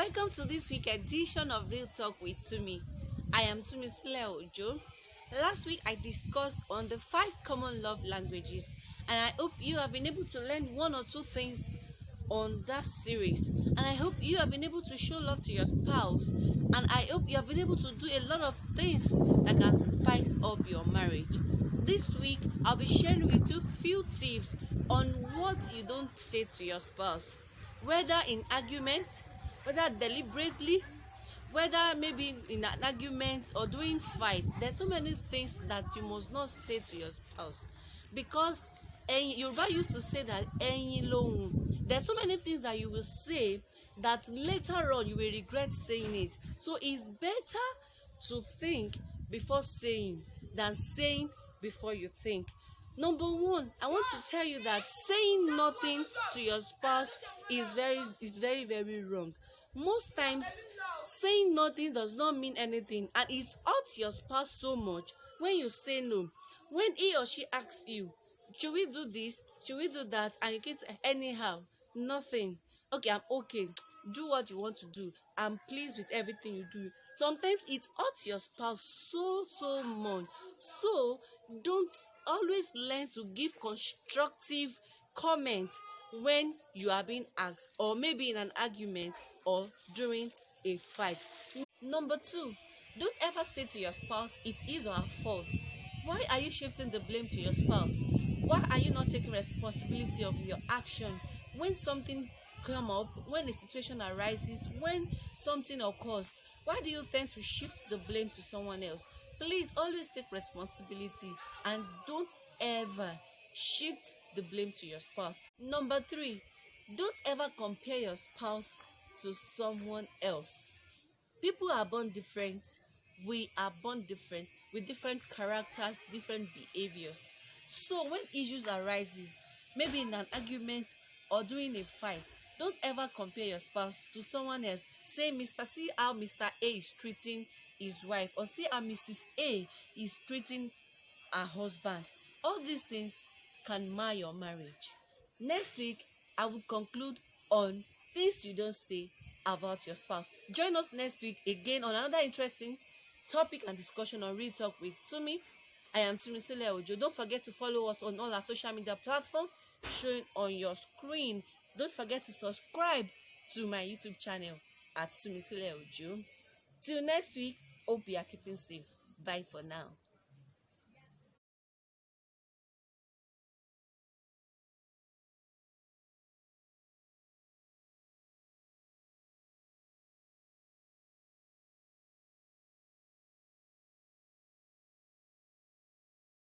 Welcome to this week edition of Real Talk with Tumi. I am Tumi Ojo. Last week I discussed on the 5 common love languages, and I hope you have been able to learn one or two things on that series. And I hope you have been able to show love to your spouse, and I hope you have been able to do a lot of things that can spice up your marriage. This week I'll be sharing with you few tips on what you don't say to your spouse, whether in argument, whether deliberately, whether maybe in an argument or doing fights. There's so many things that you must not say to your spouse, because Yoruba used to say that there's so many things that you will say that later on you will regret saying it. So it's better to think before saying than saying before you think. Number one, I want to tell you that saying nothing to your spouse is very wrong. Most times, saying nothing does not mean anything, and it hurts your spouse so much when you say no. When he or she asks you, should we do this? Should we do that? And you keep saying, anyhow, nothing. Okay, I'm okay. Do what you want to do. I'm pleased with everything you do. Sometimes it hurts your spouse so much. So don't always learn to give constructive comments when you are being asked, or maybe in an argument or during a fight. Number 2, don't ever say to your spouse it is or her fault. Why are you shifting the blame to your spouse? Why are you not taking responsibility of your action when something come up, when a situation arises, when something occurs? Why do you tend to shift the blame to someone else? Please always take responsibility and don't ever shift the blame to your spouse. Number 3, don't ever compare your spouse to someone else. People are born different. We are born different with different characters, different behaviors. So when issues arises, maybe in an argument or during a fight, don't ever compare your spouse to someone else. Say, see how Mr. A is treating his wife, or see how Mrs. A is treating her husband. All these things can mar your marriage. Next week, I will conclude on things you don't say about your spouse. Join us next week again on another interesting topic and discussion on Real Talk with Tumi. I am Tumi Ojo. Don't forget to follow us on all our social media platforms showing on your screen. Don't forget to subscribe to my YouTube channel at Tumi Ojo. Till next week, hope you are keeping safe. Bye for now.